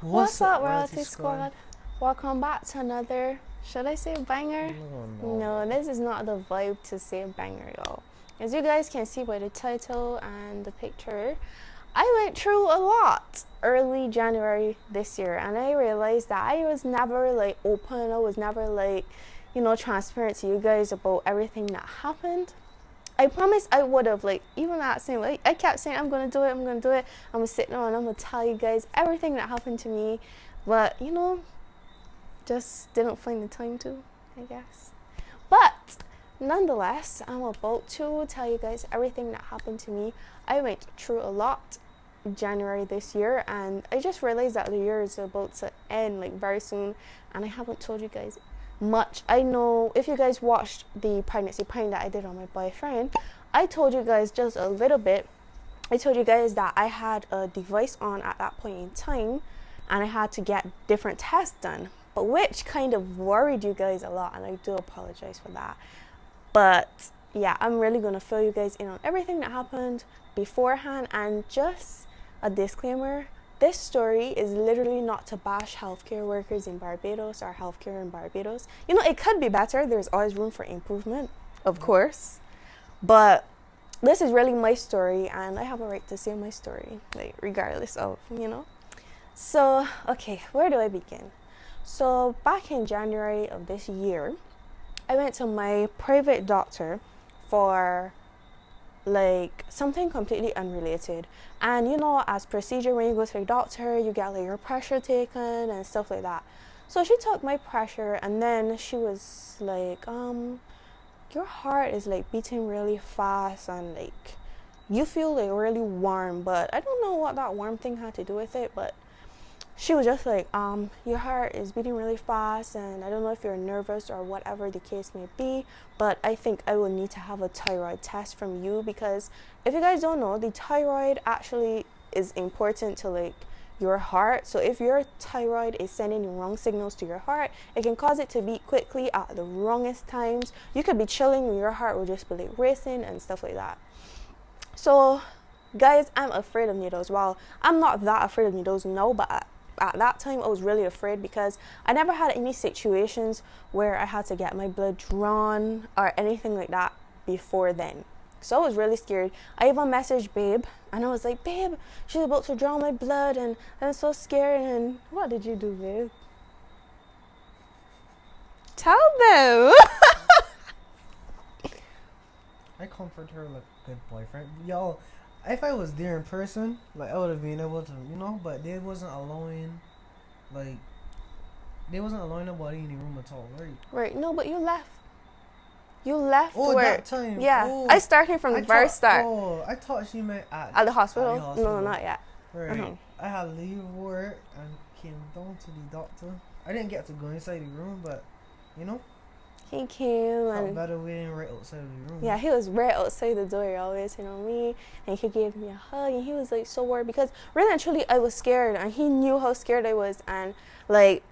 What's up, Royalty Squad? Welcome back to another, should I say banger? No, this is not the vibe to say banger, y'all. As you guys can see by the title and the picture, I went through a lot early January this year, and I realized that I was never like open, I was never like, transparent to you guys about everything that happened. I promise I would have, like, even that saying, like, I kept saying, I'm going to do it, I'm going to do it. I'm going to sit down and I'm going to tell you guys everything that happened to me. But, just didn't find the time to, I guess. But, nonetheless, I'm about to tell you guys everything that happened to me. I went through a lot in January this year, and I just realized that the year is about to end, like, very soon. And I haven't told you guys much. I know if you guys watched the pregnancy prank that I did on my boyfriend, I told you guys just a little bit. I told you guys that I had a device on at that point in time and I had to get different tests done, but which kind of worried you guys a lot, and I do apologize for that. But yeah, I'm really going to fill you guys in on everything that happened beforehand. And just a disclaimer, this story is literally not to bash healthcare workers in Barbados or healthcare in Barbados. It could be better. There's always room for improvement, of course. But this is really my story, and I have a right to say my story, like, regardless of, So, okay, where do I begin? So, back in January of this year, I went to my private doctor for like something completely unrelated. And as procedure, when you go to the doctor, you get like your pressure taken and stuff like that. So she took my pressure, and then she was like, your heart is like beating really fast, and like you feel like really warm, but I don't know what that warm thing had to do with it. But she was just like, your heart is beating really fast, and I don't know if you're nervous or whatever the case may be, but I think I will need to have a thyroid test from you, because if you guys don't know, the thyroid actually is important to like your heart. So if your thyroid is sending the wrong signals to your heart, it can cause it to beat quickly at the wrongest times. You could be chilling and your heart will just be like racing and stuff like that. So guys, I'm afraid of needles. Well, I'm not that afraid of needles now, but at that time I was really afraid, because I never had any situations where I had to get my blood drawn or anything like that before then. So I was really scared. I even messaged Babe and I was like, babe, she's about to draw my blood and I'm so scared. And what did you do, babe? Tell them. I comfort her like a good boyfriend. Y'all, if I was there in person, like, I would have been able to, but they wasn't allowing nobody in the room at all, right? Right, no, but you left. You left Oh, where, that time. yeah. Oh, I started from the very start. Oh, I thought she meant At the hospital? At the hospital. No, not yet. Right. Uh-huh. I had leave work and came down to the doctor. I didn't get to go inside the room, but, He came felt and better waiting right outside of the room. yeah, he was right outside the door, always, me, and he gave me a hug, and he was like so worried, because really and truly I was scared, and he knew how scared I was. And like,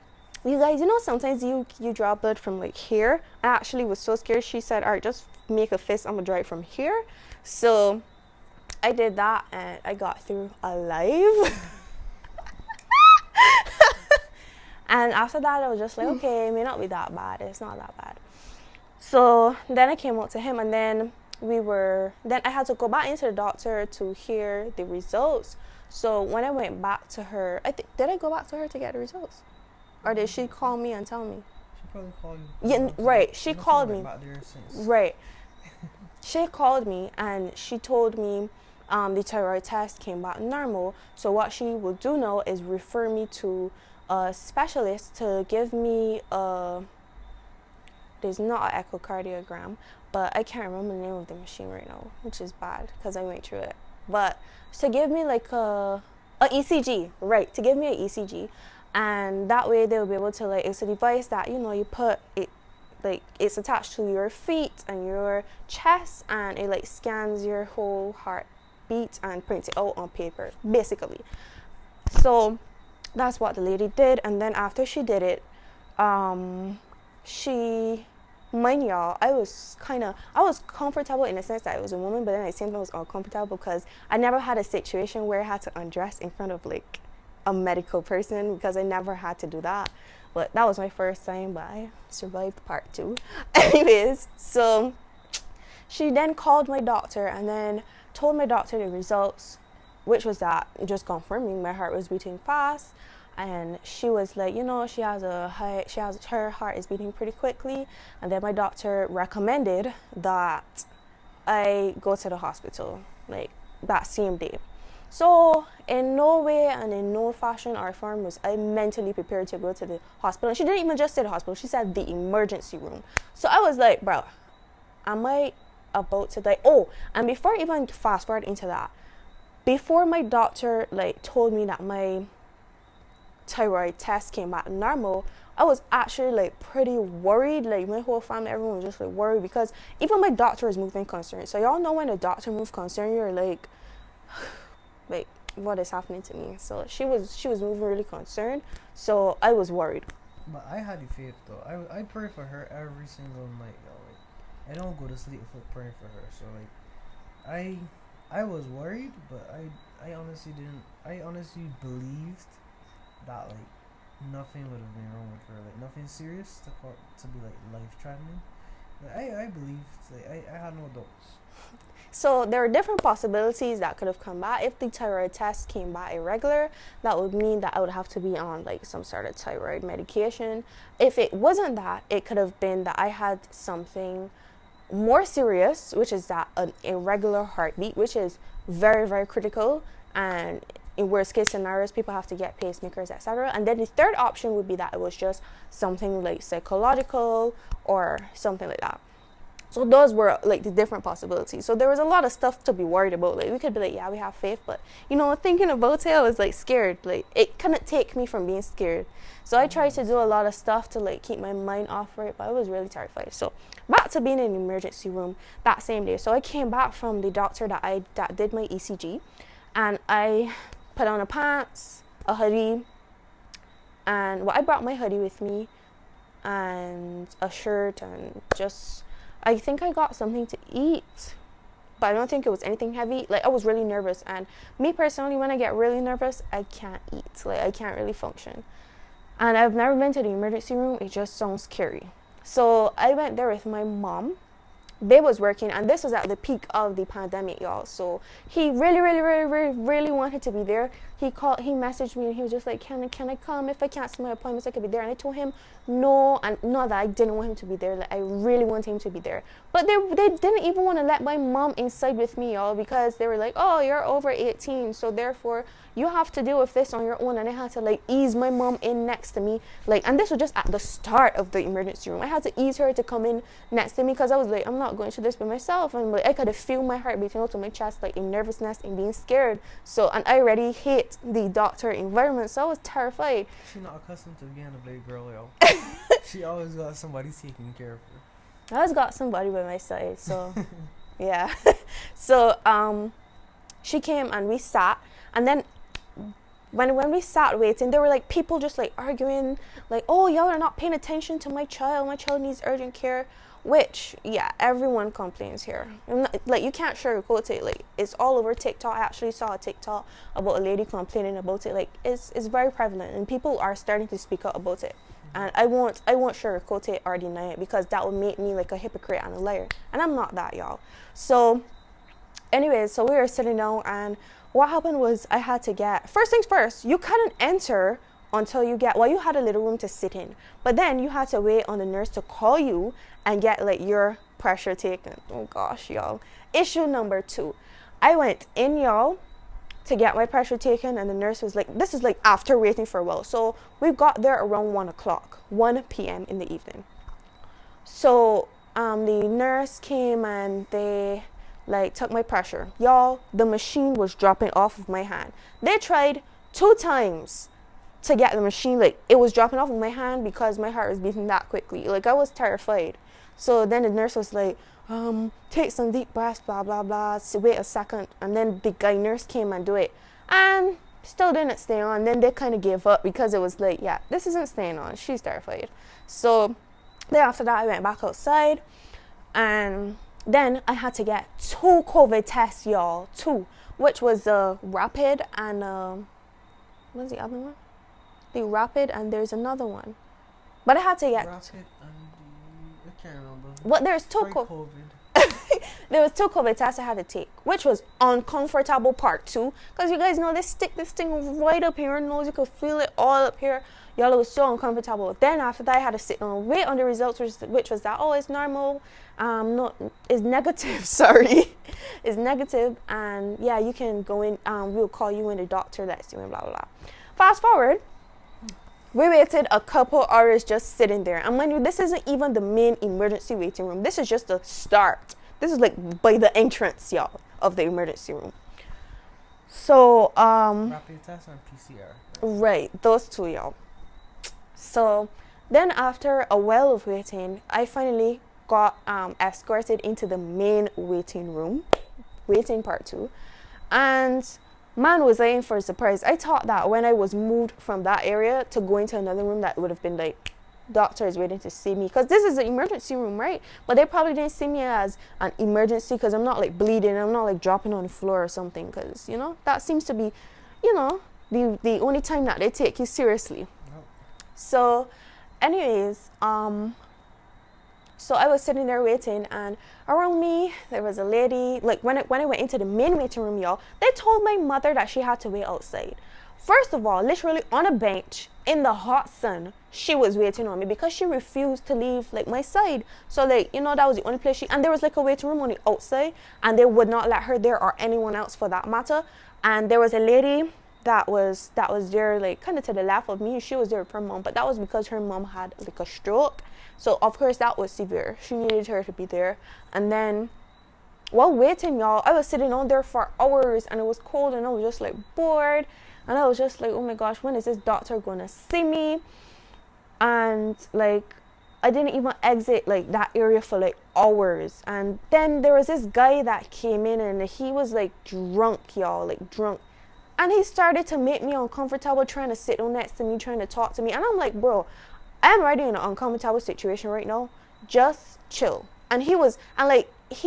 you guys, sometimes you draw blood from like here. I actually was so scared. She said, all right, just make a fist, I'm gonna draw it from here. So I did that, and I got through alive. And after that I was just like, okay, it may not be that bad, it's not that bad. So then I came out to him, and then I had to go back into the doctor to hear the results. So when I went back to her, did I go back to her to get the results? Or did she call me and tell me? She probably called you. Yeah, right. She called me. Right. She called me and she told me the thyroid test came back normal. So what she will do now is refer me to a specialist to give me there's not an echocardiogram, but I can't remember the name of the machine right now, which is bad because I went through it. But to give me like a ECG, right? To give me an ECG, and that way they'll be able to, like, it's a device that you put it, like, it's attached to your feet and your chest, and it like scans your whole heartbeat and prints it out on paper, basically. So that's what the lady did, and then after she did it, mind y'all, I was comfortable in the sense that I was a woman, but then at the same time I was uncomfortable because I never had a situation where I had to undress in front of like a medical person because I never had to do that. But that was my first time, but I survived part 2. Anyways, so she then called my doctor and then told my doctor the results, which was that just confirming my heart was beating fast. And she was like, her heart is beating pretty quickly. And then my doctor recommended that I go to the hospital like that same day. So in no way and in no fashion or form was I mentally prepared to go to the hospital. And she didn't even just say the hospital, she said the emergency room. So I was like, bro, am I about to die? Oh, and before I even fast forward into that, before my doctor like told me that my thyroid test came back normal, I was actually like pretty worried. Like my whole family, everyone was just like worried because even my doctor is moving concerned. So y'all know when a doctor moves concerned, you're like what is happening to me? So she was moving really concerned. So I was worried. But I had the faith though. I pray for her every single night, yo. Like, I don't go to sleep without praying for her. So like I was worried, but I honestly didn't. I honestly believed that like nothing would have been wrong with her, like nothing serious to be like life threatening. Like, I believed, like I had no doubts. So there are different possibilities that could have come back. If the thyroid test came back irregular, that would mean that I would have to be on like some sort of thyroid medication. If it wasn't that, it could have been that I had something more serious, which is that an irregular heartbeat, which is very, very critical. And in worst case scenarios, people have to get pacemakers, etc. And then the third option would be that it was just something like psychological or something like that. So those were like the different possibilities. So there was a lot of stuff to be worried about. Like we could be like, yeah, we have faith, but thinking about it, I was like scared. Like it couldn't take me from being scared. So I tried to do a lot of stuff to like keep my mind off it, but I was really terrified. So back to being in the emergency room that same day. So I came back from the doctor that did my ECG, and I put on a pants, a hoodie, and I brought my hoodie with me, and a shirt, and just I think I got something to eat, but I don't think it was anything heavy. Like I was really nervous, and me personally, when I get really nervous, I can't eat. Like I can't really function. And I've never been to the emergency room. It just sounds scary. So I went there with my mom. They was working, and this was at the peak of the pandemic, y'all. So he really wanted to be there. He messaged me, and he was just like, can I come? If I cancel my appointments, I could be there. And I told him no, and not that I didn't want him to be there. Like I really want him to be there. But they didn't even want to let my mom inside with me, y'all, because they were like, oh, you're over 18, so therefore you have to deal with this on your own. And I had to like ease my mom in next to me, like, and this was just at the start of the emergency room. I had to ease her to come in next to me because I was like, I'm not going to this by myself. And like I could have feel my heart beating out of my chest, like in nervousness and being scared. So, and I already hate the doctor environment, so I was terrified. She's not accustomed to being a big girl, yo. She always got somebody taking care of her. I always got somebody by my side, so yeah. So she came and we sat, and then when we sat waiting, there were like people just like arguing, like, oh, y'all are not paying attention to my child needs urgent care. Which, yeah, everyone complains here. Like, you can't sugarcoat it. Like, it's all over TikTok. I actually saw a TikTok about a lady complaining about it. Like, it's very prevalent, and people are starting to speak up about it. And I won't sugarcoat it or deny it, because that would make me like a hypocrite and a liar. And I'm not that, y'all. So, anyways, so we were sitting down, and what happened was I had to get, first things first, you couldn't enter until you you had a little room to sit in, but then you had to wait on the nurse to call you and get like your pressure taken. Oh gosh, y'all. Issue number 2. I went in, y'all, to get my pressure taken, and the nurse was like, this is like after waiting for a while. So we got there around 1 p.m. in the evening. So the nurse came and they like took my pressure. Y'all, the machine was dropping off of my hand. They tried 2 times to get the machine, like it was dropping off of my hand because my heart was beating that quickly. Like I was terrified. So then the nurse was like, take some deep breaths, blah blah blah, so wait a second. And then the guy nurse came and do it, and still didn't stay on. Then they kind of gave up because it was like, yeah, this isn't staying on. She's terrified. So then after that I went back outside, and then I had to get 2 COVID tests, y'all. 2, which was rapid and What's the other one? The rapid, and there's another one. But I had to get. Rapid and I can't remember. But there's two COVID. There was two COVID tests I had to take, which was uncomfortable part 2. Because you guys know they stick this thing right up here in your nose. You could feel it all up here. Y'all, it was so uncomfortable. Then after that, I had to sit and wait on the results, which was that, oh, it's normal. No, it's negative. Sorry, it's negative. And yeah, you can go in. We'll call you in the doctor that's doing blah blah blah. Fast forward. We waited a couple hours just sitting there. And mind you, this isn't even the main emergency waiting room. This is just the start. This is like by the entrance, y'all, of the emergency room. So, rapid test and PCR. Right, those two, y'all. So, then after a while of waiting, I finally got escorted into the main waiting room, waiting part 2. And man, was I in for a surprise. I thought that when I was moved from that area to go into another room, that would have been like, doctors waiting to see me. Because this is an emergency room, right? But they probably didn't see me as an emergency because I'm not like bleeding. I'm not like dropping on the floor or something. Because, you know, that seems to be, you know, the only time that they take you seriously. Nope. So, anyways, so I was sitting there waiting, and around me there was a lady. Like when I went into the main waiting room, y'all, they told my mother that she had to wait outside. First of all, literally on a bench in the hot sun, she was waiting on me because she refused to leave like my side. So like, you know, that was the only place and there was like a waiting room on the outside, and they would not let her there or anyone else for that matter. And there was a lady that was there like kind of to the left of me. She was there with her mom, but that was because her mom had like a stroke. So of course that was severe. She needed her to be there. And then while waiting, y'all, I was sitting on there for hours, and it was cold, and I was just like bored. And I was just like, oh my gosh, when is this doctor gonna see me? And like, I didn't even exit like that area for like hours. And then there was this guy that came in, and he was like drunk, y'all, like drunk. And he started to make me uncomfortable, trying to sit down next to me, trying to talk to me. And I'm like, bro, I'm already in an uncomfortable situation right now. Just chill. And he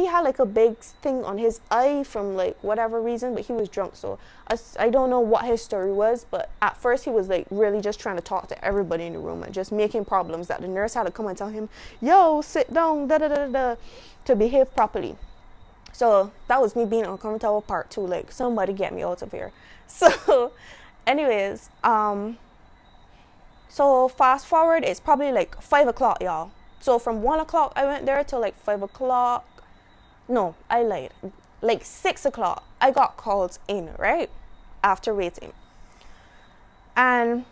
had like a big thing on his eye from like whatever reason, but he was drunk. So I don't know what his story was, but at first he was like really just trying to talk to everybody in the room and just making problems that the nurse had to come and tell him, yo, sit down, to behave properly. So that was me being uncomfortable part 2. Like, somebody get me out of here. So anyways, so fast forward, it's probably like 5 o'clock, y'all. So from 1 o'clock I went there till like 5 o'clock. No, I lied. Like 6 o'clock, I got called in, right? After waiting. And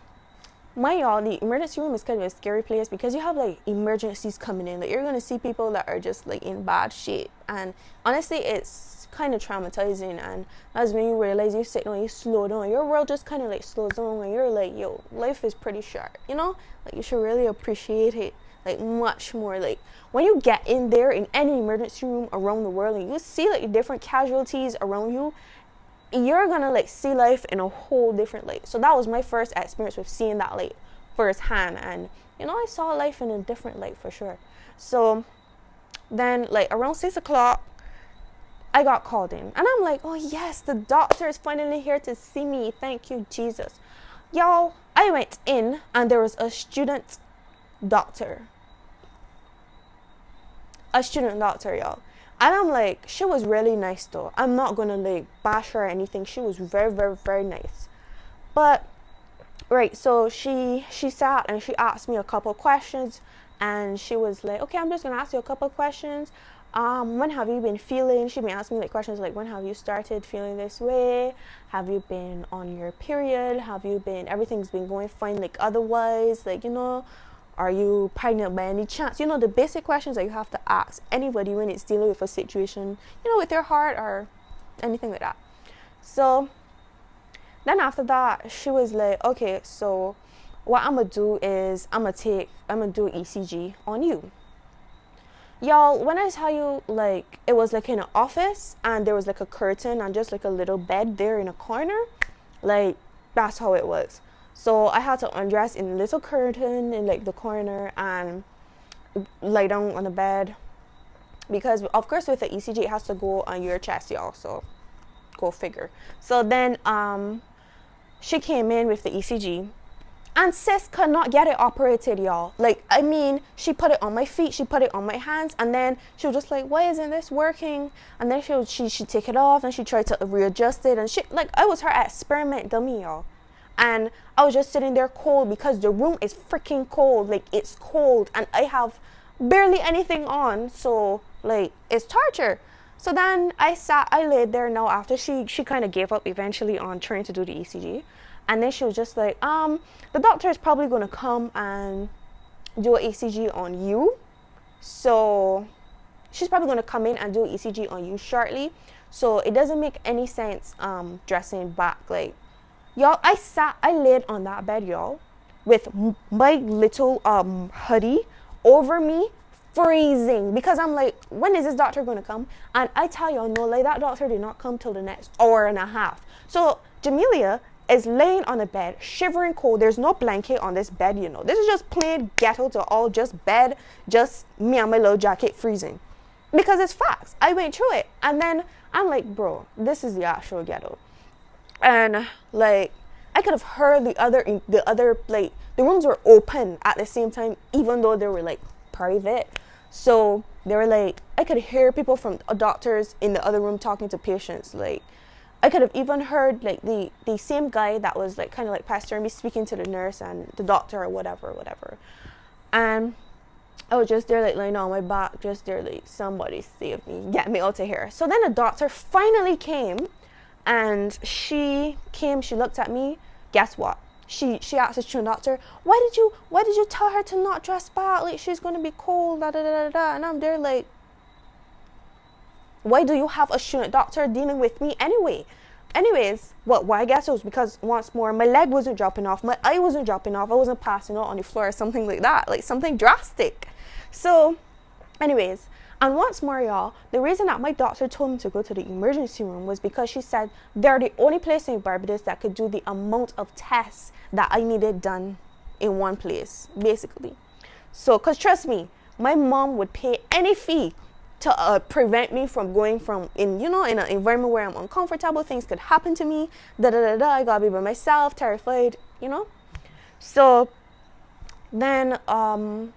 y'all, the emergency room is kind of a scary place because you have like emergencies coming in. Like, you're going to see people that are just like in bad shape. And honestly, it's kind of traumatizing. And that's when you realize you sit down, you slow down. Your world just kind of like slows down, and you're like, yo, life is pretty short, you know? Like, you should really appreciate it. Like, much more. Like, when you get in there in any emergency room around the world, and you see like different casualties around you, you're gonna like see life in a whole different light. So that was my first experience with seeing that like firsthand, and you know, I saw life in a different light for sure. So then like around 6 o'clock, I got called in, and I'm like, oh yes, the doctor is finally here to see me. Thank you, Jesus. Y'all, I went in, and there was a student doctor, y'all. And I'm like, she was really nice though. I'm not gonna like bash her or anything. She was very, very, very nice. But right, so she sat and she asked me a couple questions, and she was like, okay, I'm just gonna ask you a couple questions. When have you been feeling? She been asking me like questions like, when have you started feeling this way? Have you been on your period? Have you been, everything's been going fine, like otherwise, like, you know, are you pregnant by any chance? You know, the basic questions that you have to ask anybody when it's dealing with a situation, you know, with their heart or anything like that. So then after that, she was like, okay, so what I'm gonna do is I'm gonna do ECG on you. Y'all, when I tell you, like, it was like in an office, and there was like a curtain and just like a little bed there in a corner, like, that's how it was. So I had to undress in a little curtain in like the corner and lie down on the bed, because of course with the ECG it has to go on your chest, y'all. So go figure. So then she came in with the ECG. And sis could not get it operated, y'all. Like, I mean, she put it on my feet, she put it on my hands, and then she was just like, why isn't this working? And then she'd take it off, and she tried to readjust it, and she, like, I was her experiment dummy, y'all. And I was just sitting there cold because the room is freaking cold. Like, it's cold, and I have barely anything on, so, like, it's torture. So then I laid there now after she kind of gave up eventually on trying to do the ECG. And then she was just like, the doctor is probably going to come and do an ECG on you. So she's probably going to come in and do an ECG on you shortly. So it doesn't make any sense dressing back. Like, y'all, I laid on that bed, y'all, with my little hoodie over me, freezing. Because I'm like, when is this doctor going to come? And I tell y'all, no, like, that doctor did not come till the next hour and a half. So Jamelia is laying on a bed, shivering cold. There's no blanket on this bed, you know. This is just plain ghetto to all, just bed, just me and my little jacket freezing. Because it's facts. I went through it. And then I'm like, bro, this is the actual ghetto. And, like, I could have heard the other, like, the rooms were open at the same time, even though they were, like, private. So they were, like, I could hear people from doctors in the other room talking to patients, like, I could have even heard, like, the same guy that was, like, kind of like pastoring me speaking to the nurse and the doctor or whatever. And I was just there, like, laying on my back, just there, like, somebody save me, get me out of here. So then the doctor finally came, and she looked at me. Guess what? She asked the student doctor, why did you tell her to not dress back? Like, she's going to be cold, da da da da. And I'm there, like, why do you have a student doctor dealing with me anyway? Anyways, why I guess it was because, once more, my leg wasn't dropping off, my eye wasn't dropping off, I wasn't passing out on the floor or something like that, like something drastic. So, anyways, and once more, y'all, the reason that my doctor told me to go to the emergency room was because she said they're the only place in Barbados that could do the amount of tests that I needed done in one place, basically. So, because trust me, my mom would pay any fee to prevent me from going in an environment where I'm uncomfortable. Things could happen to me. I gotta be by myself, terrified, you know. So then the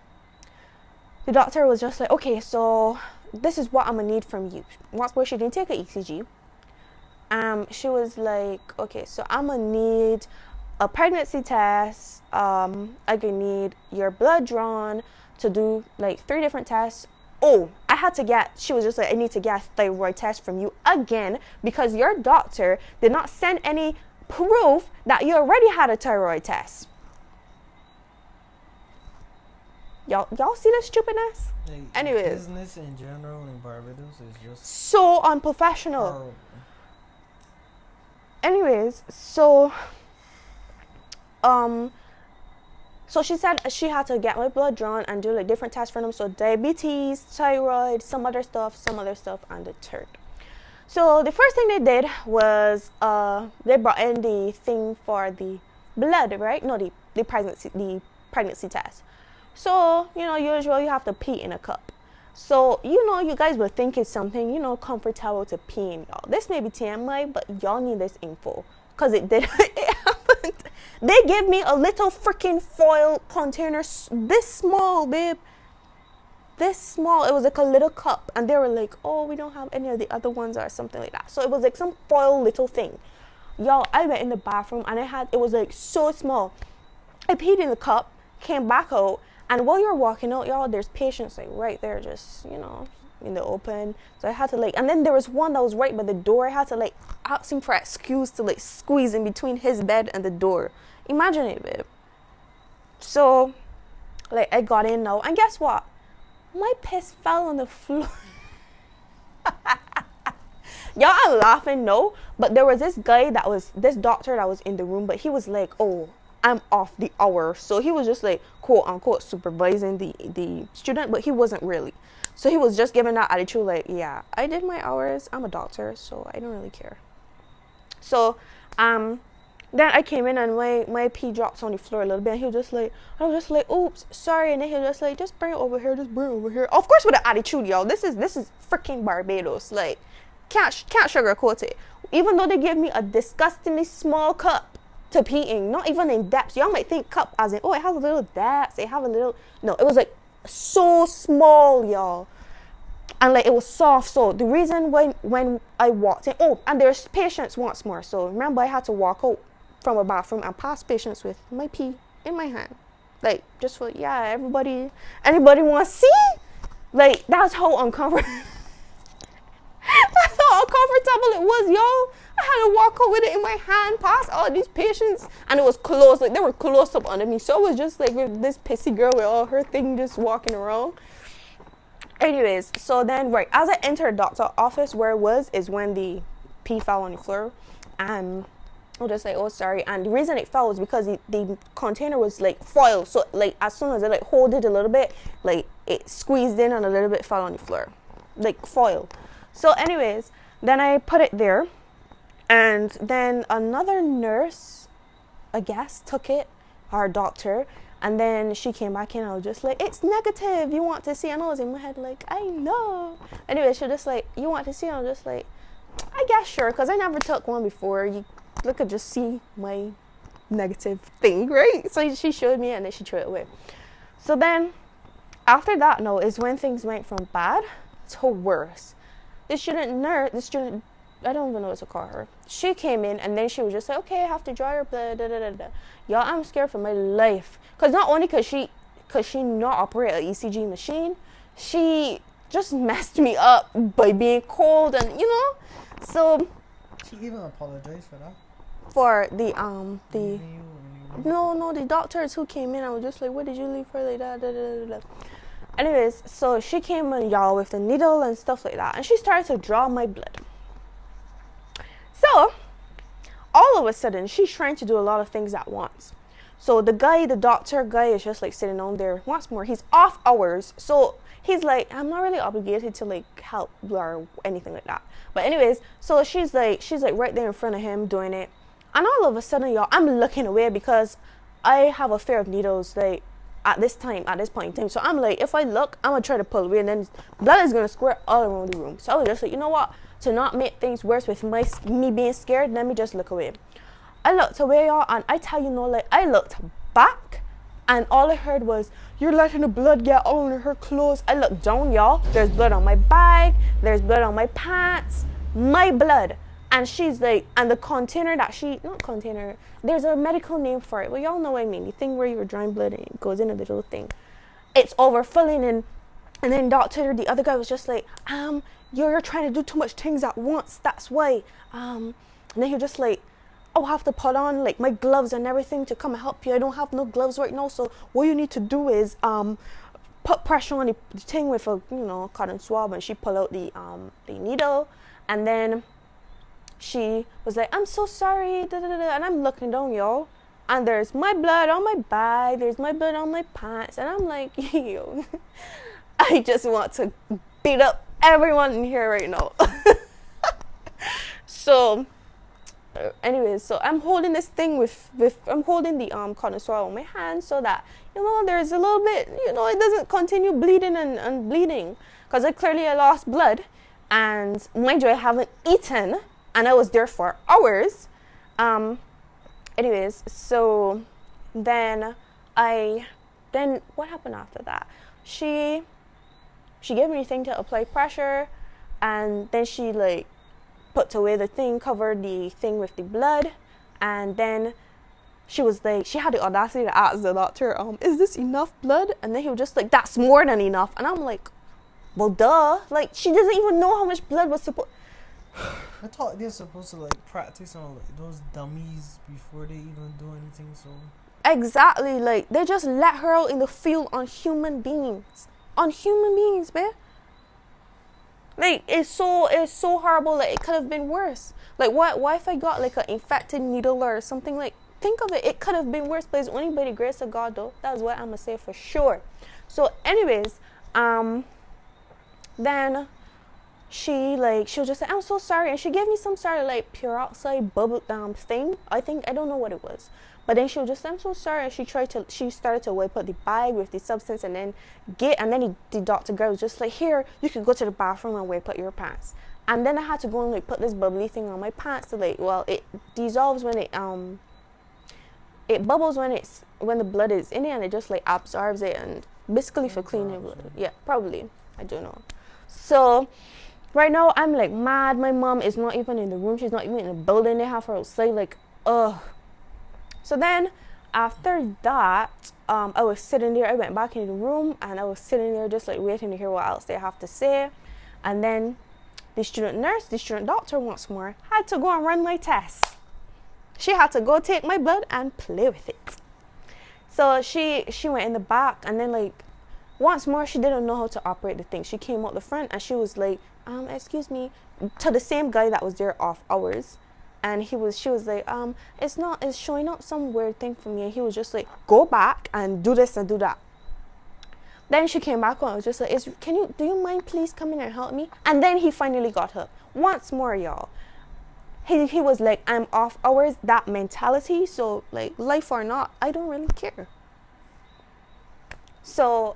doctor was just like, okay, so this is what I'm gonna need from you. Once more, she didn't take an ECG. She was like, okay, so I'm gonna need a pregnancy test. I'm gonna need your blood drawn to do like 3 different tests. Oh, she was just like, I need to get a thyroid test from you again because your doctor did not send any proof that you already had a thyroid test. Y'all see this stupidness? Like, anyways, business in general in Barbados is just so unprofessional. horrible. Anyways, so so she said she had to get my blood drawn and do like different tests for them. So diabetes, thyroid, some other stuff, and the third. So the first thing they did was they brought in the thing for the blood, right? No, the pregnancy test. So, usually you have to pee in a cup. So, you guys were thinking something, comfortable to pee in, y'all. This may be TMI, but y'all need this info. Because it did. It happened. They gave me a little freaking foil container, this small, babe. This small. It was like a little cup. And they were like, oh, we don't have any of the other ones or something like that. So it was like some foil little thing. Y'all, I went in the bathroom and it was like so small. I peed in the cup, came back out. And while you're walking out, y'all, there's patients like right there just, in the open. So I had to and then there was one that was right by the door. I had to ask him for an excuse to squeeze in between his bed and the door. Imagine it, babe. So, I got in now. And guess what? My piss fell on the floor. Y'all are laughing, no? But there was this doctor that was in the room, but he was like, oh, I'm off the hour. So he was just quote unquote supervising the student, but he wasn't really. So he was just giving that attitude yeah, I did my hours. I'm a doctor, so I don't really care. So then I came in and my pee dropped on the floor a little bit. And he was just I was just oops, sorry. And then he was just just bring it over here, Of course with an attitude, y'all. This is freaking Barbados. Can't sugarcoat it. Even though they gave me a disgustingly small cup, to peeing, not even in depths. Y'all might think cup as in, oh, it has a little depths, it have a little, no, it was like so small, y'all. And like it was soft. So the reason when I walked in, oh, and there's patients once more. So remember, I had to walk out from a bathroom and pass patients with my pee in my hand, like just for anybody want to see, like that's how uncomfortable that's how uncomfortable it was, yo. I had to walk out with it in my hand past all these patients, and it was close, like they were close up under me. So it was just like with this pissy girl with all her thing just walking around. Anyways, so then right as I entered the doctor's office, where it was is when the pee fell on the floor, and I'm just like, oh sorry. And the reason it fell was because the container was like foil, so like as soon as I like hold it a little bit, like it squeezed in and a little bit fell on the floor, like foil. So anyways, then I put it there, and then another nurse, I guess, took it, our doctor, and then she came back in. I was just like, it's negative, you want to see? And I was in my head like, I know. Anyway, she was just like, you want to see? And I was just like, I guess sure, because I never took one before. You could just see my negative thing, right? So she showed me, and then she threw it away. So then after that, no, is when things went from bad to worse. This student, I don't even know what to call her. She came in, and then she was just like, okay, I have to draw your blood, da da da da. Y'all, I'm scared for my life. Because not only could she not operate an ECG machine, she just messed me up by being cold, and so. She even apologized for that? For the No, the doctors who came in, I was just like, what did you leave for, like that, da da da da. Anyways, so she came in, y'all, with the needle and stuff like that, and she started to draw my blood. So all of a sudden, she's trying to do a lot of things at once. So the doctor guy is just like sitting on there. Once more, he's off hours, so he's like, I'm not really obligated to like help or anything like that. But anyways, so she's like right there in front of him doing it, and all of a sudden, y'all, I'm looking away because I have a fear of needles, like at this point in time. So I'm like, if I look, I'm gonna try to pull away, and then blood is gonna squirt all around the room. So I was just like, you know what? To not make things worse with me being scared, let me just look away. I looked away, y'all, and I tell you, like I looked back, and all I heard was, you're letting the blood get all in her clothes. I looked down, y'all. There's blood on my bag. There's blood on my pants. My blood. And she's like, and the container that not container, there's a medical name for it. Well, y'all know what I mean. The thing where you're drawing blood and it goes in a little thing. It's overfilling, and then the other guy was just like, you're trying to do too much things at once. That's why. And then he was just like, oh, I have to put on like my gloves and everything to come and help you. I don't have no gloves right now, so what you need to do is put pressure on the thing with a cotton swab. And she pulled out the needle, and then she was like, I'm so sorry, da, da, da, da. And I'm looking down, y'all, and there's my blood on my bag, there's my blood on my pants, and I'm like, yo, I just want to beat up everyone in here right now. So anyways, so I'm holding this thing I'm holding the cotton swab on my hand so that there's a little bit, it doesn't continue bleeding and bleeding, because I lost blood, and mind you, I haven't eaten, and I was there for hours. Anyways, so then what happened after that? She gave me a thing to apply pressure, and then she like put away the thing, covered the thing with the blood, and then she was like, she had the audacity to ask the doctor, is this enough blood? And then he was just like, that's more than enough. And I'm like, well, duh. Like, she doesn't even know how much blood was supposed. I thought they're supposed to like practice on like those dummies before they even do anything. So exactly, like they just let her out in the field on human beings, man. Like it's so horrible. Like it could have been worse. Like what if I got like an infected needle or something? Like think of it. It could have been worse, but it's only by the grace of God, though. That's what I'm gonna say for sure. So, anyways, then she was just like, I'm so sorry, and she gave me some sort of like peroxide bubble thing. I don't know what it was, but then she was just, I'm so sorry, and she started to wipe out the bag with the substance, and then the doctor girl was just like, here, you can go to the bathroom and wipe out your pants. And then I had to go and like put this bubbly thing on my pants to like, well, it dissolves when it it bubbles when the blood is in it, and it just like absorbs it, and basically for cleaning blood. Yeah, probably. I don't know. So right now I'm like mad. My mom is not even in the room. She's not even in the building. They have her outside. Like, ugh. So then after that, I was sitting there. I went back into the room, and I was sitting there just like waiting to hear what else they have to say. And then the student nurse, the student doctor once more had to go and run my tests. She had to go take my blood and play with it. So she went in the back, and then like once more she didn't know how to operate the thing. She came out the front and she was like, excuse me, to the same guy that was there off hours. And she was like, it's showing up some weird thing for me. And he was just like, go back and do this and do that. Then she came back on and was just like, do you mind please coming and help me? And then he finally got her. Once more, y'all. He was like, I'm off hours, that mentality. So like, life or not, I don't really care. So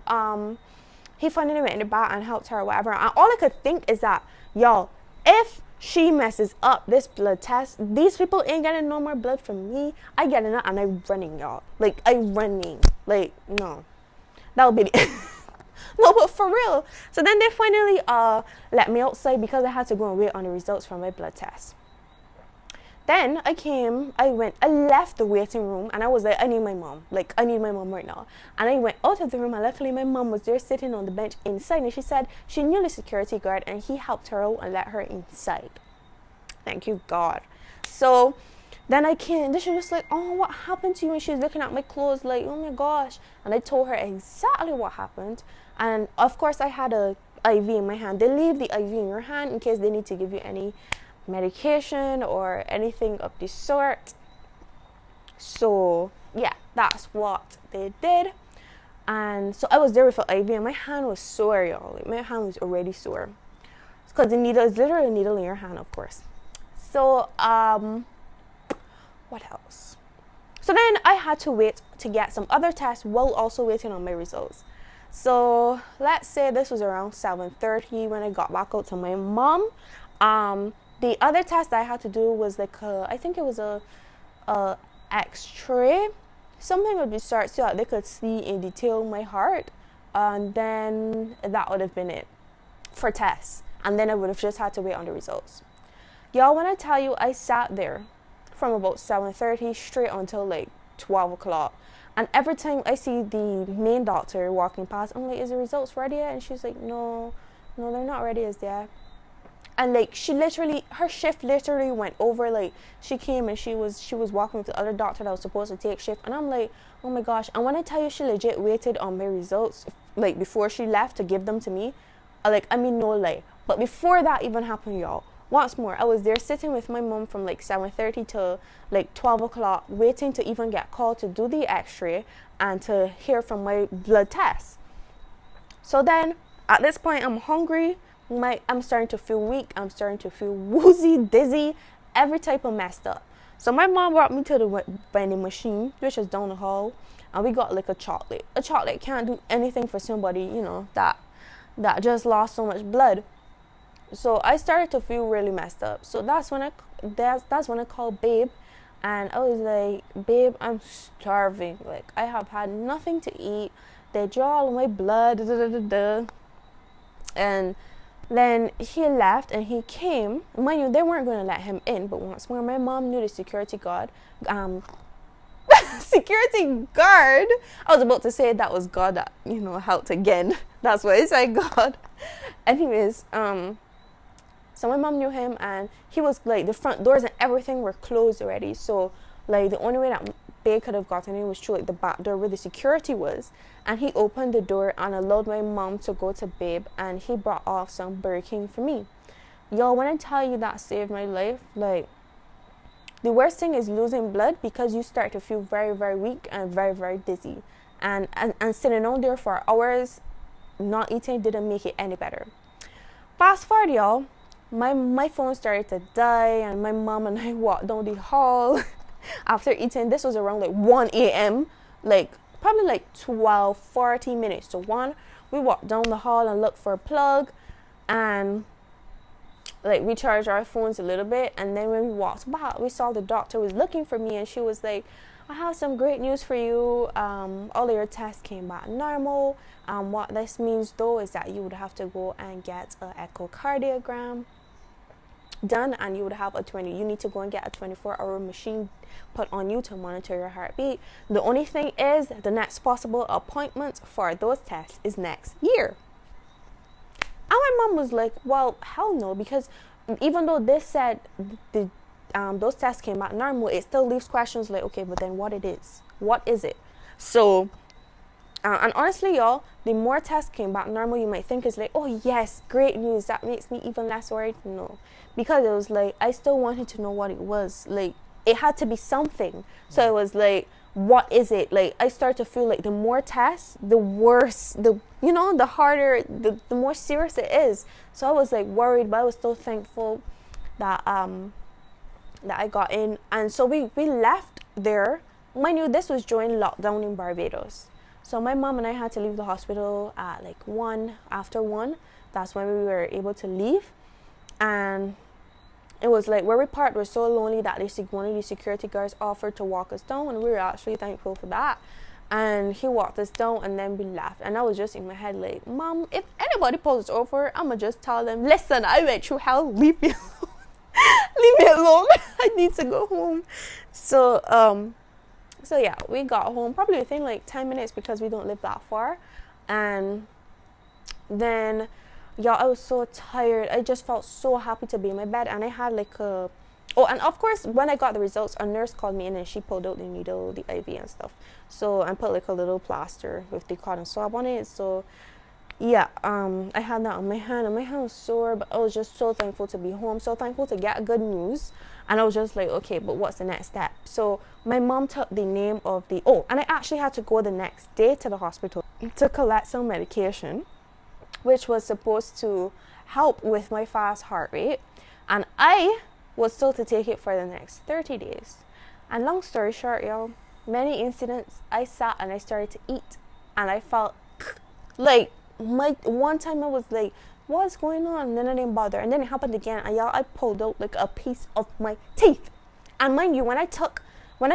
he finally went in the back and helped her or whatever. And all I could think is that, y'all, if she messes up this blood test, these people ain't getting no more blood from me. I get it and I'm running, y'all. Like, I'm running. Like, no. That would be the no, but for real. So then they finally let me outside because I had to go and wait on the results from my blood test. Then I left the waiting room, and I was like, I need my mom. Like, I need my mom right now. And I went out of the room, and luckily my mom was there sitting on the bench inside, and she said she knew the security guard, and he helped her out and let her inside. Thank you, God. So then I came, then she was like, oh, what happened to you? And she was looking at my clothes like, oh my gosh. And I told her exactly what happened. And of course I had a IV in my hand. They leave the IV in your hand in case they need to give you any medication or anything of this sort. So yeah, that's what they did. And so I was there with an IV, and my hand was sore, y'all. Like, my hand was already sore because the needle is literally a needle in your hand, of course. So what else? So then I had to wait to get some other tests while also waiting on my results. So let's say this was around 7:30 when I got back out to my mom. The other test I had to do was like I think it was a X-ray, something of the sort, so that they could see in detail my heart, and then that would have been it for tests. And then I would have just had to wait on the results. Y'all, when I tell you, I sat there from about 7:30 straight until like 12 o'clock. And every time I see the main doctor walking past, I'm like, is the results ready yet? And she's like, no, they're not ready as yet. And like, her shift literally went over. Like, she came and she was walking with the other doctor that was supposed to take shift. And I'm like, oh my gosh. And when I tell you, she legit waited on my results, like before she left to give them to me. Like, I mean, no lie. But before that even happened, y'all, once more, I was there sitting with my mom from like 7:30 to like 12 o'clock, waiting to even get called to do the X-ray and to hear from my blood test. So then, at this point, I'm hungry. I'm starting to feel weak. I'm starting to feel woozy, dizzy, every type of messed up. So my mom brought me to the vending machine, which is down the hall, and we got like a chocolate. A chocolate can't do anything for somebody, you know, that just lost so much blood. So I started to feel really messed up. So that's when I called Babe, and I was like, babe, I'm starving. Like, I have had nothing to eat. They draw all my blood. And then he left and he came. Mind you, they weren't going to let him in. But once more, my mom knew the security guard. Security guard. I was about to say that was God that, helped again. That's why I said God. Anyways, so my mom knew him, and he was like, the front doors and everything were closed already. So like, the only way that Babe could have gotten in was through like the back door where the security was. And he opened the door and allowed my mom to go to Babe, and he brought off some Burger King for me. Y'all, when I tell you that saved my life, like, the worst thing is losing blood, because you start to feel very, very weak and very, very dizzy. And sitting down there for hours, not eating, didn't make it any better. Fast forward, y'all. My phone started to die, and my mom and I walked down the hall after eating. This was around like 1 a.m. Like, probably like 40 minutes to 1. We walked down the hall and looked for a plug, and like, we charged our phones a little bit. And then when we walked back, we saw the doctor was looking for me, and she was like, I have some great news for you. All your tests came back normal. What this means though is that you would have to go and get an echocardiogram done, and you would have you need to go and get a 24-hour machine put on you to monitor your heartbeat. The only thing is the next possible appointment for those tests is next year. And my mom was like, well, hell no, because even though they said those tests came back normal, it still leaves questions like, okay, but then what is it? So and honestly, y'all, the more tests came back normal, you might think is like, oh yes, great news, that makes me even less worried. No, because it was like I still wanted to know what it was. Like, it had to be something. So it was like, what is it? Like, I start to feel like the more tests, the worse, the harder, the more serious it is. So I was like worried, but I was still thankful that I got in. And so we left there. Mind you, this was during lockdown in Barbados. So my mom and I had to leave the hospital at like after 1. That's when we were able to leave. And it was like where we parked was so lonely that one of the security guards offered to walk us down, and we were actually thankful for that. And he walked us down, and then we left. And I was just in my head like, Mom, if anybody pulls us over, I'ma just tell them, listen, I went through hell, leave me alone. Leave me alone. I need to go home. So yeah, we got home probably within like 10 minutes because we don't live that far. And then, y'all, I was so tired. I just felt so happy to be in my bed. And I had like and of course, when I got the results, a nurse called me in and she pulled out the needle, the IV and stuff. So, and put like a little plaster with the cotton swab on it. So yeah, I had that on my hand, and my hand was sore, but I was just so thankful to be home, so thankful to get good news. And I was just like, okay, but what's the next step? So my mom took the name of and I actually had to go the next day to the hospital to collect some medication, which was supposed to help with my fast heart rate. And I was told to take it for the next 30 days. And long story short, y'all, many incidents, I sat and I started to eat, and I felt like, one time I was like, what's going on? And then I didn't bother. And then it happened again. And y'all, I pulled out like a piece of my teeth. And mind you, when I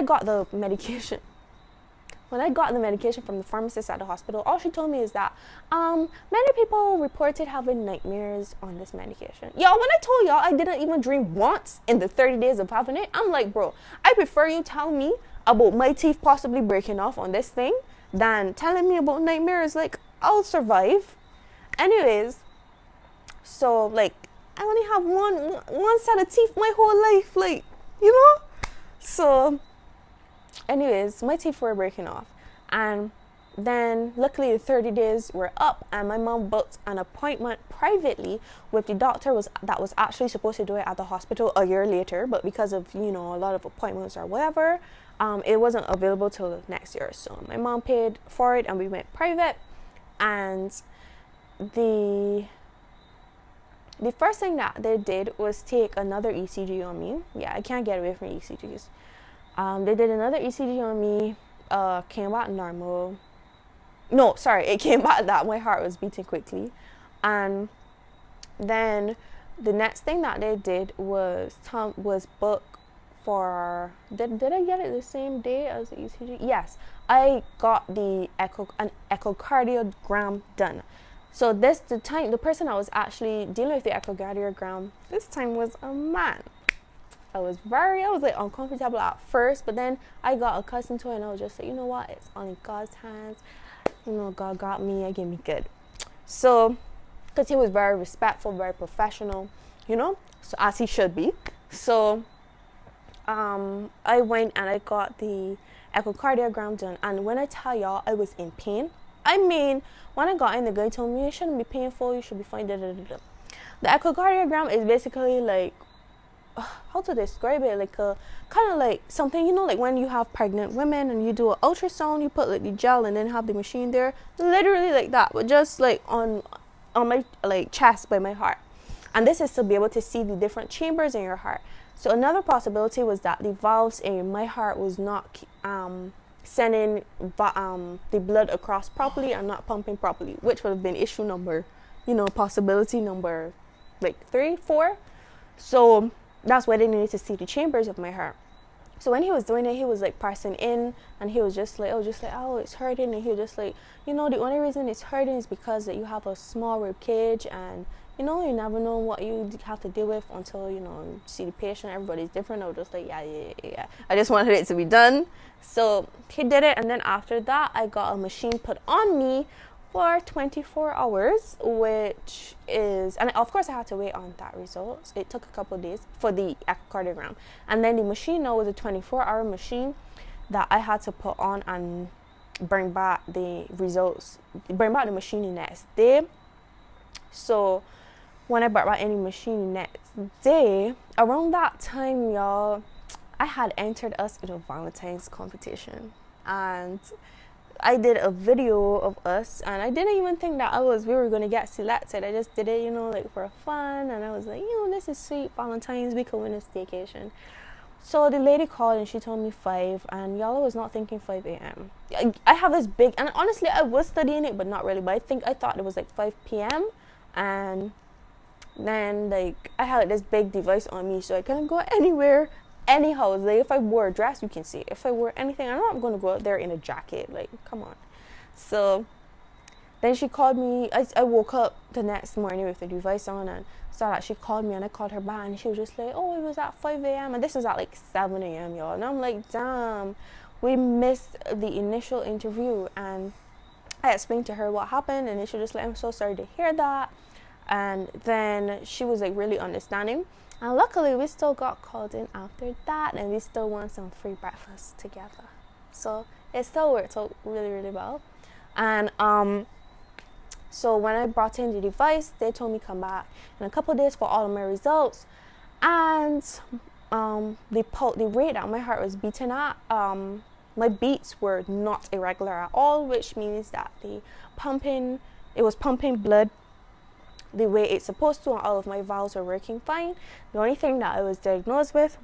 got the medication from the pharmacist at the hospital, all she told me is that many people reported having nightmares on this medication. Y'all, when I told y'all I didn't even dream once in the 30 days of having it, I'm like, bro, I prefer you tell me about my teeth possibly breaking off on this thing than telling me about nightmares. Like, I'll survive. Anyways, so like I only have one set of teeth my whole life, like, So anyways, my teeth were breaking off, and then luckily the 30 days were up, and my mom booked an appointment privately with the doctor that was actually supposed to do it at the hospital a year later, but because of a lot of appointments or whatever, it wasn't available till next year. So my mom paid for it and we went private. And the first thing that they did was take another ECG on me. Yeah, I can't get away from ECGs. They did another ECG on me, came back normal. No, sorry, it came back that my heart was beating quickly. And then the next thing that they did was book for, did I get it the same day as the ECG? Yes, I got an echocardiogram done. So the person I was actually dealing with the echocardiogram this time was a man. I was like uncomfortable at first, but then I got accustomed to it, and I was just like, you know what, it's only God's hands. God got me, I get me good. So, because he was very respectful, very professional, so as he should be. So, I went and I got the echocardiogram done, and when I tell y'all I was in pain, I mean, when I got in, the guy told me it shouldn't be painful, you should be fine. The echocardiogram is basically like, how to describe it, like a kind of like something, like when you have pregnant women and you do an ultrasound, you put like the gel and then have the machine there, literally like that, but just like on my like chest by my heart. And this is to be able to see the different chambers in your heart. So another possibility was that the valves in my heart was not sending the blood across properly and not pumping properly, which would have been issue number, possibility number like 3, 4. So that's why they needed to see the chambers of my heart. So when he was doing it, he was like pressing in, and he was just like, oh, it's hurting, and he was just like, the only reason it's hurting is because that you have a small rib cage, and you never know what you have to deal with until you see the patient. Everybody's different. I was just like, yeah. I just wanted it to be done. So he did it, and then after that, I got a machine put on me for 24 hours, which is, and of course I had to wait on that results. It took a couple of days for the echocardiogram, and then the machine now was a 24-hour machine that I had to put on and bring back the results, bring back the machine the next day. So when I brought back any machine the next day, around that time, y'all, I had entered us in a Valentine's competition, and I did a video of us, and I didn't even think that we were gonna get selected. I just did it, like for fun, and I was like, this is sweet, Valentine's, we could win a staycation. So the lady called and she told me 5, and y'all, I was not thinking 5 a.m. I have this big, and honestly, I was studying it, but not really. But I thought it was like 5 p.m. and then like I had this big device on me, so I couldn't go anywhere. Anyhow, like if I wore a dress, you can see. If I wore anything, I'm not gonna go out there in a jacket. Like, come on. So then she called me. I woke up the next morning with the device on, and saw that she called me, and I called her back, and she was just like, oh, it was at 5 a.m. and this was at like 7 a.m. y'all. And I'm like, damn, we missed the initial interview. And I explained to her what happened, and she was just like, I'm so sorry to hear that. And then she was like really understanding. And luckily, we still got called in after that, and we still won some free breakfast together. So it still worked out really, really well. And so when I brought in the device, they told me come back in a couple of days for all of my results. And the rate that my heart was beating at, my beats were not irregular at all, which means that it was pumping blood the way it's supposed to, and all of my valves were working fine. The only thing that I was diagnosed with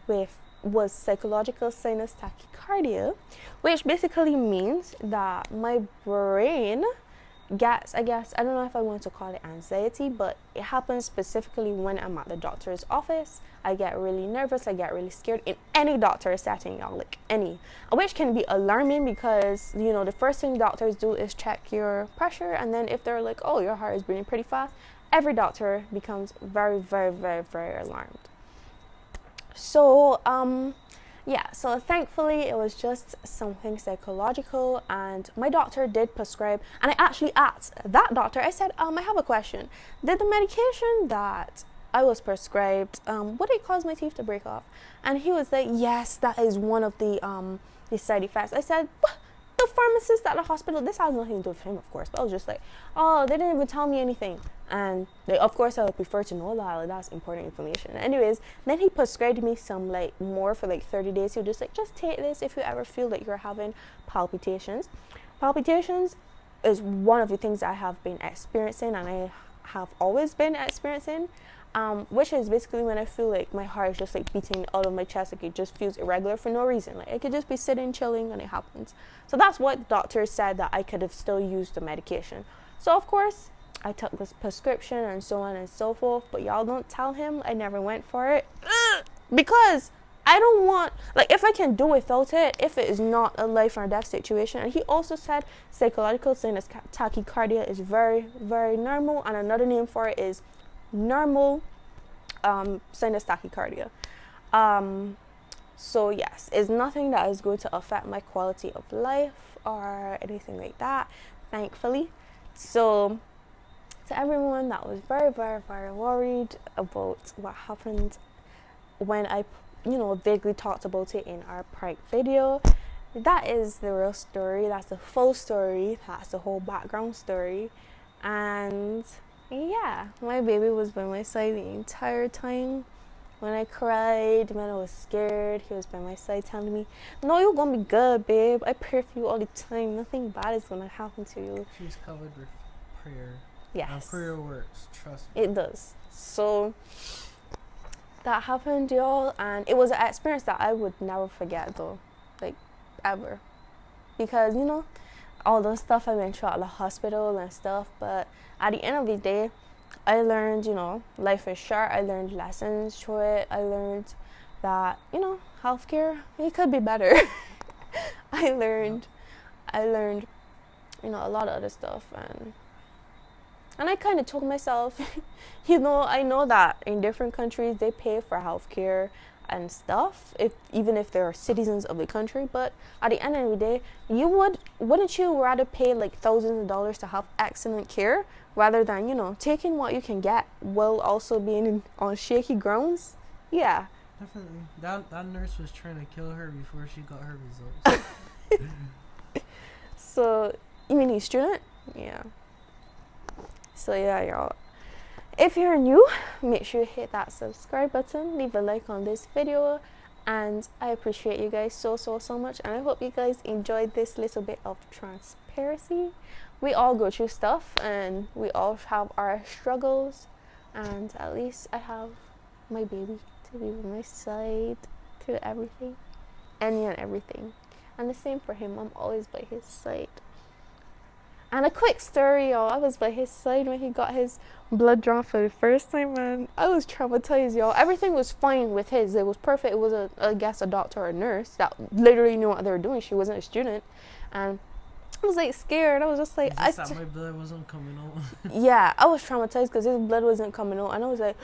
was psychological sinus tachycardia, which basically means that my brain gets, I don't know if I want to call it anxiety, but it happens specifically when I'm at the doctor's office. I get really nervous, I get really scared in any doctor setting, y'all, like any, which can be alarming because, the first thing doctors do is check your pressure, and then if they're like, oh, your heart is beating pretty fast, every doctor becomes very, very, very, very alarmed. So, so thankfully it was just something psychological, and my doctor did prescribe, and I actually asked that doctor, I said, I have a question. Did the medication that I was prescribed, would it cause my teeth to break off? And he was like, yes, that is one of the side effects. I said, what? The pharmacist at the hospital, this has nothing to do with him, of course, but I was just like, oh, they didn't even tell me anything. And of course I would prefer to know that, like, that's important information. Anyways, then he prescribed me some more for 30 days. He was just like, just take this if you ever feel that you're having palpitations. Palpitations is one of the things I have been experiencing, and I have always been experiencing, which is basically when I feel like my heart is just beating out of my chest, it just feels irregular for no reason. I could just be sitting chilling and it happens. So that's what the doctor said, that I could have still used the medication. So of course I took this prescription and so on and so forth, but y'all don't tell him I never went for it because I don't want, if I can do without it, if it is not a life or death situation. And he also said psychological sinus tachycardia is very, very normal, and another name for it is normal sinus tachycardia. So yes, it's nothing that is going to affect my quality of life or anything like that, thankfully. So to everyone that was very, very, very worried about what happened when I vaguely talked about it in our prank video, that is the real story. That's the full story. That's the whole background story. And yeah, my baby was by my side the entire time. When I cried, when I was scared, he was by my side telling me, no, you're gonna be good, babe. I pray for you all the time. Nothing bad is gonna happen to you. She's covered with prayer. Yes. And prayer works, trust me. It does. So that happened, y'all, and it was an experience that I would never forget, though, ever, because all the stuff I went through at the hospital and stuff. But at the end of the day, I learned, life is short. I learned lessons through it. I learned that, you know, healthcare, it could be better. I learned, you know, a lot of other stuff, and I kind of told myself, you know, I know that in different countries they pay for healthcare and stuff, even if they're citizens of the country, but at the end of the day, wouldn't you rather pay like thousands of dollars to have excellent care rather than, you know, taking what you can get while also being on shaky grounds? Yeah. Definitely. That nurse was trying to kill her before she got her results. So, you mean he's student? Yeah. So yeah, y'all. If you're new, make sure you hit that subscribe button, leave a like on this video, and I appreciate you guys so much, and I hope you guys enjoyed this little bit of transparency. We all go through stuff and we all have our struggles, and at least I have my baby to be by my side through everything, any and everything, and the same for him. I'm always by his side. And a quick story, y'all. I was by his side when he got his blood drawn for the first time, man. I was traumatized, y'all. Everything was fine with his. It was perfect. It was, I guess, a doctor or a nurse that literally knew what they were doing. She wasn't a student. And I was, like, scared. I was just like... I thought my blood wasn't coming out. Yeah, I was traumatized because his blood wasn't coming out. And I was like...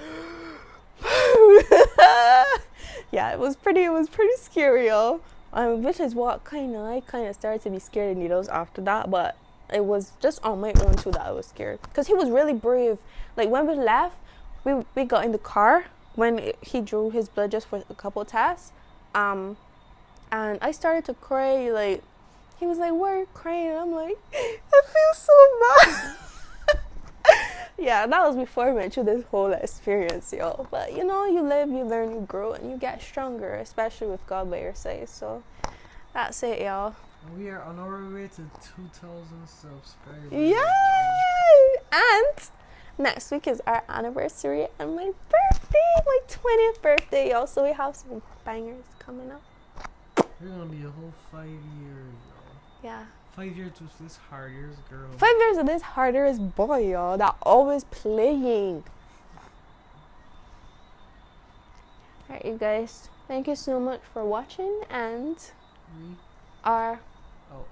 Yeah, it was pretty scary, y'all. Which is what I kind of started to be scared of needles after that, but... It was just on my own too that I was scared, because he was really brave. Like when we left, we got in the car when he drew his blood just for a couple tests, and I started to cry. Like he was like, "Why are you crying?" And I'm like, "I feel so bad." Yeah, that was before I went through this whole experience, y'all. But you know, you live, you learn, you grow, and you get stronger, especially with God by your side. So that's it, y'all. We are on our way to 2,000 subscribers. Yay! And next week is our anniversary and my birthday, my 20th birthday, y'all. So we have some bangers coming up. We're gonna be a whole 5 years, y'all. Yeah. 5 years with this hard-ears girl. 5 years of this hard-ears boy, y'all, that always playing. Alright, you guys. Thank you so much for watching, and We our out.